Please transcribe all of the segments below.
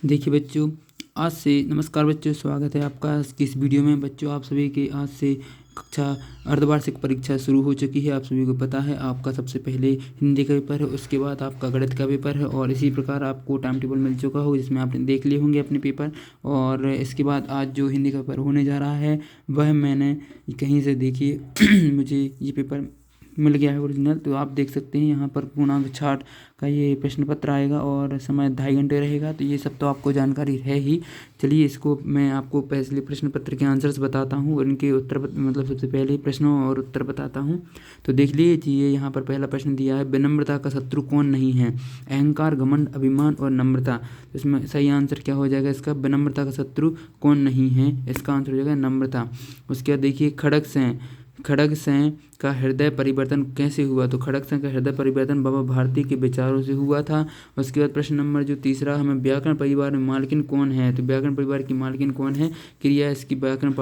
देखिए बच्चों, आज से नमस्कार बच्चों, स्वागत है आपका आज की इस वीडियो में। बच्चों, आप सभी के आज से कक्षा अर्धवार्षिक परीक्षा शुरू हो चुकी है। आप सभी को पता है, आपका सबसे पहले हिंदी का पेपर है, उसके बाद आपका गणित का पेपर है और इसी प्रकार आपको टाइम टेबल मिल चुका हो जिसमें आपने देख लिए होंगे अपने पेपर। और इसके बाद आज जो हिंदी का पेपर होने जा रहा है वह मैंने कहीं से देखिए मुझे ये पेपर मिल गया है ओरिजिनल। तो आप देख सकते हैं यहाँ पर पूर्णांक छाट का ये प्रश्न पत्र आएगा और समय 2.5 घंटे रहेगा। तो ये सब तो आपको जानकारी है ही। चलिए, इसको मैं आपको पहले प्रश्न पत्र के आंसर्स बताता हूँ और इनके उत्तर मतलब सबसे पहले प्रश्नों और उत्तर बताता हूँ। तो देख लीजिए, यहाँ पर पहला प्रश्न दिया है, विनम्रता का शत्रु कौन नहीं है? अहंकार, घमंड, अभिमान और नम्रता। तो इसमें सही आंसर क्या हो जाएगा इसका? विनम्रता का शत्रु कौन नहीं है, इसका आंसर हो जाएगा नम्रता। उसके बाद देखिए, खड़गसें का हृदय परिवर्तन कैसे हुआ? तो खड़गसें का हृदय परिवर्तन बाबा भारती के विचारों से हुआ था। उसके बाद प्रश्न नंबर जो तीसरा, हमें व्याकरण परिवार में मालकिन कौन है? तो व्याकरण परिवार की मालकिन कौन है? क्रिया इसकी व्याकरण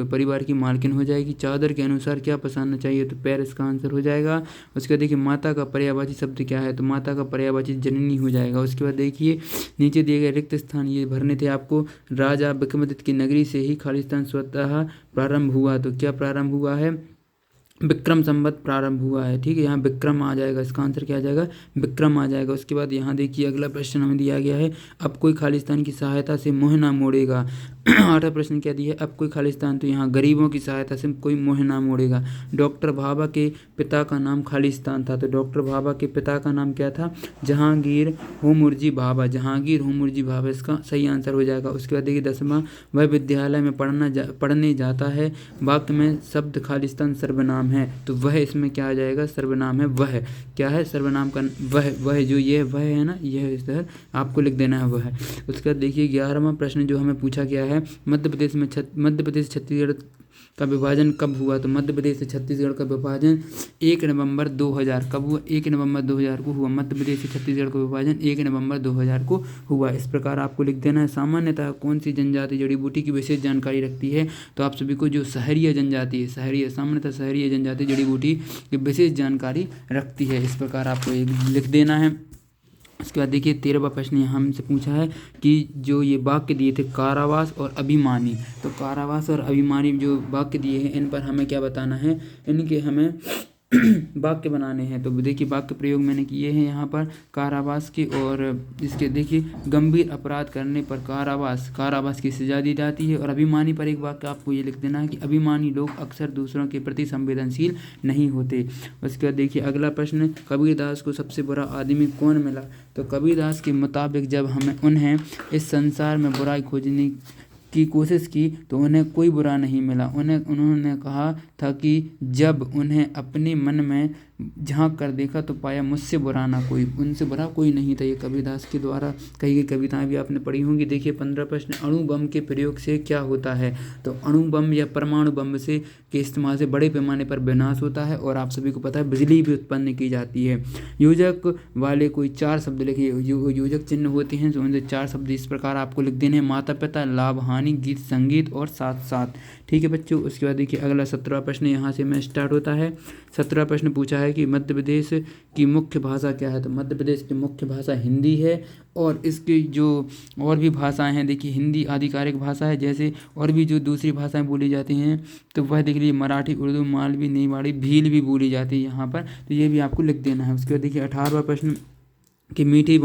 परिवार की मालकिन हो जाएगी। चादर के अनुसार क्या पसारना चाहिए? तो पैर इसका आंसर हो जाएगा। उसके बाद देखिए, माता का पर्यायवाची शब्द क्या है? तो माता का पर्यायवाची जननी हो जाएगा। उसके बाद देखिए, नीचे दिए गए रिक्त स्थान ये भरने थे आपको। राजा विक्रमादित्य की नगरी से ही खालिस्तान स्वतः प्रारंभ हुआ। तो क्या प्रारंभ हुआ है? विक्रम संवत प्रारंभ हुआ है। ठीक है, यहाँ विक्रम आ जाएगा, इसका आंसर क्या आ जाएगा? विक्रम आ जाएगा। उसके बाद यहाँ देखिए, अगला प्रश्न हमें दिया गया है, अब कोई खालिस्तान की सहायता से मोह ना मोड़ेगा। 8वां प्रश्न क्या दिया है? अब कोई खालिस्तान, तो यहाँ गरीबों की सहायता से कोई मोह ना मोड़ेगा। डॉक्टर भाभा के पिता का नाम खालिस्तान था। तो डॉक्टर भाभा के पिता का नाम क्या था? जहांगीर होमुर्जी भाभा। जहांगीर होमुर्जी भाभा इसका सही आंसर हो जाएगा। उसके बाद देखिए 10वां, वह विद्यालय में पढ़ने जाता है। वाक्य में शब्द खालिस्तान सर्वनाम है। तो वह इसमें क्या आ जाएगा? सर्वनाम है। वह क्या है? सर्वनाम का वह जो ये वह है ना, यह इस तरह आपको लिख देना है वह। उसके बाद देखिए 11वां प्रश्न जो हमें पूछा गया है, मध्य प्रदेश छत्तीसगढ़ का विभाजन कब हुआ? तो मध्य प्रदेश से छत्तीसगढ़ का विभाजन 1 नवंबर 2000 कब हुआ? 1 नवंबर 2000 को हुआ। मध्य प्रदेश से छत्तीसगढ़ का विभाजन 1 नवंबर 2000 को हुआ। इस प्रकार आपको लिख देना है। सामान्यतः कौन सी जनजाति जड़ी बूटी की विशेष जानकारी रखती है? तो आप सभी को जो सहरिया जनजाति है, सामान्यतः सहरिया जनजाति जड़ी बूटी की विशेष जानकारी रखती है। इस प्रकार आपको लिख देना है। उसके बाद देखिए 13वां प्रश्न यहाँ हमसे पूछा है कि जो ये वाक्य दिए थे कारावास और अभिमानी, तो कारावास और अभिमानी जो वाक्य दिए हैं इन पर हमें क्या बताना है? इनके हमें वाक्य बनाने हैं। तो देखिए, वाक्य प्रयोग मैंने किए हैं यहाँ पर कारावास के, और इसके देखिए, गंभीर अपराध करने पर कारावास की सजा दी जाती है। और अभिमानी पर एक वाक्य आपको ये लिख देना है कि अभिमानी लोग अक्सर दूसरों के प्रति संवेदनशील नहीं होते। उसके बाद देखिए अगला प्रश्न, कबीरदास को सबसे बुरा आदमी कौन मिला? तो कबीरदास के मुताबिक जब उन्हें इस संसार में बुराई खोजने की कोशिश की तो उन्हें कोई बुरा नहीं मिला। उन्होंने कहा था कि जब उन्हें अपने मन में झांक कर देखा तो पाया मुझसे बुरा ना कोई, उनसे बुरा कोई नहीं था। ये कबीरदास के द्वारा कही गई कविताएं भी आपने पढ़ी होंगी। देखिए 15 प्रश्न, अणु बम के प्रयोग से क्या होता है? तो अणु बम या परमाणु बम से के इस्तेमाल से बड़े पैमाने पर विनाश होता है और आप सभी को पता है बिजली भी उत्पन्न की जाती है। योजक वाले कोई 4 शब्द लिखिए। योजक चिन्ह होते हैं, तो उनसे 4 शब्द इस प्रकार आपको लिख देने हैं, माता पिता, लाभ हानि, गीत संगीत और साथ साथ। ठीक है बच्चों। उसके बाद देखिए अगला 17वां प्रश्न यहाँ से मैं स्टार्ट होता है। 17वां प्रश्न पूछा है कि मध्य प्रदेश की मुख्य भाषा क्या है? तो मध्य प्रदेश की मुख्य भाषा हिंदी है और इसकी जो और भी भाषाएं हैं, देखिए हिंदी आधिकारिक भाषा है, जैसे और भी जो दूसरी भाषाएं बोली जाती हैं तो वह देख लीजिए मराठी, उर्दू, मालवी, नेवाड़ी, भील भी बोली जाती है यहाँ पर। तो ये भी आपको लिख देना है। उसके बाद देखिए 18वां प्रश्न कि मीठी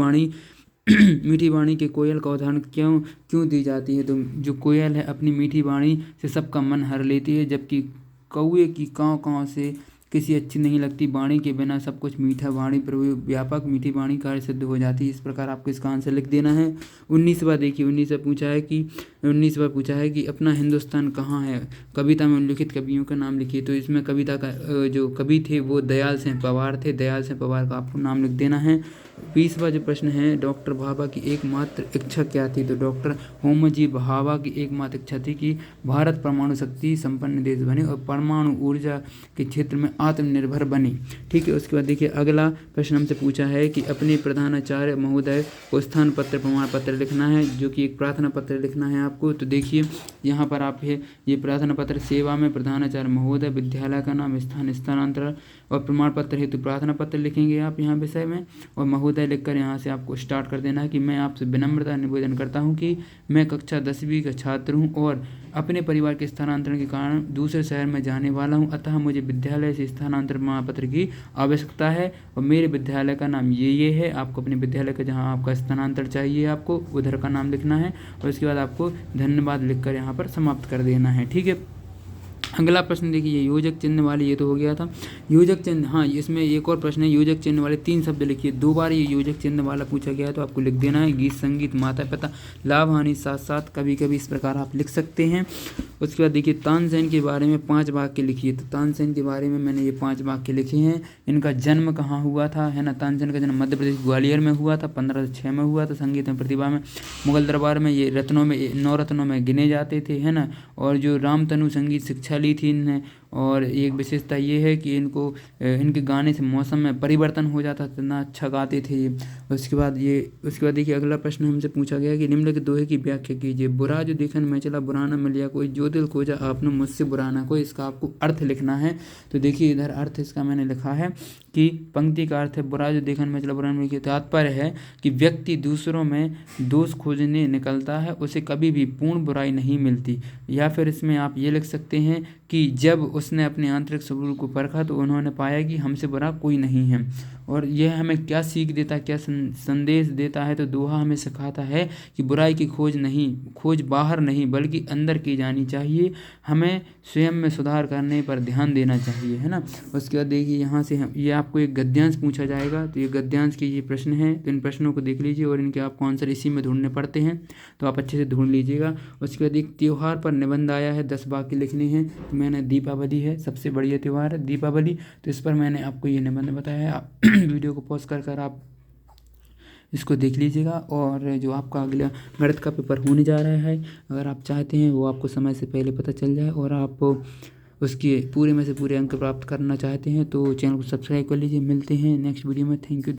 वाणी के कोयल का उदाहरण क्यों दी जाती है? तो जो कोयल है अपनी मीठी वाणी से सबका मन हर लेती है, जबकि कौवे की काँव काँव से किसी अच्छी नहीं लगती। वाणी के बिना सब कुछ मीठा, वाणी पर व्यापक, मीठी वाणी कार्य सिद्ध हो जाती है। इस प्रकार आपको इसका आंसर लिख देना है। 19वां देखिए, 19वां पूछा है कि अपना हिंदुस्तान कहाँ है? कविता में उल्लिखित कवियों का नाम लिखिए। तो इसमें कविता का जो कवि थे वो दयाल सिंह पवार थे। दयाल सिंह पवार का आपको नाम लिख देना है। 20वां जो प्रश्न है, डॉक्टर भाभा की एकमात्र इच्छा क्या थी? तो डॉक्टर होमजी भाभा की एकमात्र इच्छा थी कि भारत परमाणु शक्ति संपन्न देश बने और परमाणु ऊर्जा के क्षेत्र में आत्मनिर्भर बने। ठीक है। उसके बाद देखिए अगला प्रश्न हमसे पूछा है कि अपने प्रधानाचार्य महोदय को स्थान पत्र प्रमाण पत्र लिखना है, जो कि एक प्रार्थना पत्र लिखना है आपको। तो देखिए यहाँ पर आप है ये प्रार्थना पत्र, सेवा में प्रधानाचार्य महोदय, विद्यालय का नाम, स्थान स्थानांतरण और प्रमाण पत्र हेतु प्रार्थना पत्र लिखेंगे आप यहाँ विषय में, और महोदय नवोदय लिखकर यहाँ से आपको स्टार्ट कर देना है कि मैं आपसे विनम्रता निवेदन करता हूँ कि मैं कक्षा 10वीं का छात्र हूँ और अपने परिवार के स्थानांतरण के कारण दूसरे शहर में जाने वाला हूँ, अतः मुझे विद्यालय से स्थानांतरण प्रमाण पत्र की आवश्यकता है और मेरे विद्यालय का नाम ये है। आपको अपने विद्यालय का जहाँ आपका स्थानांतरण चाहिए आपको उधर का नाम लिखना है और उसके बाद आपको धन्यवाद लिखकर यहाँ पर समाप्त कर देना है। ठीक है। अगला प्रश्न देखिए, योजक चिन्ह वाले, ये तो हो गया था योजक चिन्ह। हाँ, इसमें एक और प्रश्न है, योजक चिन्ह वाले 3 शब्द लिखिए। 2 बार ये योजक चिन्ह वाला पूछा गया है तो आपको लिख देना है गीत संगीत माता पिता लाभ हानि साथ साथ कभी कभी, इस प्रकार आप लिख सकते हैं। उसके बाद देखिए तानसेन के बारे में 5 वाक्य लिखिए। तो तानसेन के बारे में मैंने ये 5 वाक्य लिखे हैं। इनका जन्म कहाँ हुआ था, है ना। तानसेन का जन्म मध्य प्रदेश ग्वालियर में हुआ था, 1506 में हुआ था। संगीत में प्रतिभा में मुगल दरबार में ये रत्नों में 9 रत्नों में गिने जाते थे, है ना। और जो रामतनु संगीत शिक्षा ली थी इन्हें, और एक विशेषता ये है कि इनके गाने से मौसम में परिवर्तन हो जाता था, इतना अच्छा गाते थे ये। उसके बाद देखिए अगला प्रश्न हमसे पूछा गया कि निम्नलिखित दोहे की व्याख्या कीजिए। बुरा जो देखन में चला बुरा न मिलिया कोई, जो दिल खोजा आपने मुझसे बुरा ना कोई। इसका आपको अर्थ लिखना है। तो देखिए इधर अर्थ इसका मैंने लिखा है कि पंक्ति का अर्थ है बुरा जो देखन में चला बुरा न मिलिया। तात्पर्य है कि व्यक्ति दूसरों में दोष खोजने निकलता है, उसे कभी भी पूर्ण बुराई नहीं मिलती। या फिर इसमें आप ये लिख सकते हैं कि जब उसने अपने आंतरिक स्वरूप को परखा तो उन्होंने पाया कि हमसे बुरा कोई नहीं है। और यह हमें क्या सीख देता है, क्या संदेश देता है। तो दोहा हमें सिखाता है कि बुराई की खोज बाहर नहीं बल्कि अंदर की जानी चाहिए। हमें स्वयं में सुधार करने पर ध्यान देना चाहिए, है ना। उसके बाद देखिए यहाँ से ये आपको एक गद्यांश पूछा जाएगा। तो ये गद्यांश के ये प्रश्न हैं, तो इन प्रश्नों को देख लीजिए और इनके आपको आंसर इसी में ढूंढने पड़ते हैं, तो आप अच्छे से ढूंढ लीजिएगा। उसके बाद एक त्यौहार पर निबंध आया है, 10 वाक्य लिखने हैं। तो मैंने दीपावली है, सबसे बढ़िया त्यौहार है दीपावली, तो इस पर मैंने आपको ये निबंध बताया है। वीडियो को पॉज कर आप इसको देख लीजिएगा। और जो आपका अगला गणित का पेपर होने जा रहा है, अगर आप चाहते हैं वो आपको समय से पहले पता चल जाए और आप उसके पूरे में से पूरे अंक प्राप्त करना चाहते हैं तो चैनल को सब्सक्राइब कर लीजिए। मिलते हैं नेक्स्ट वीडियो में। Thank you.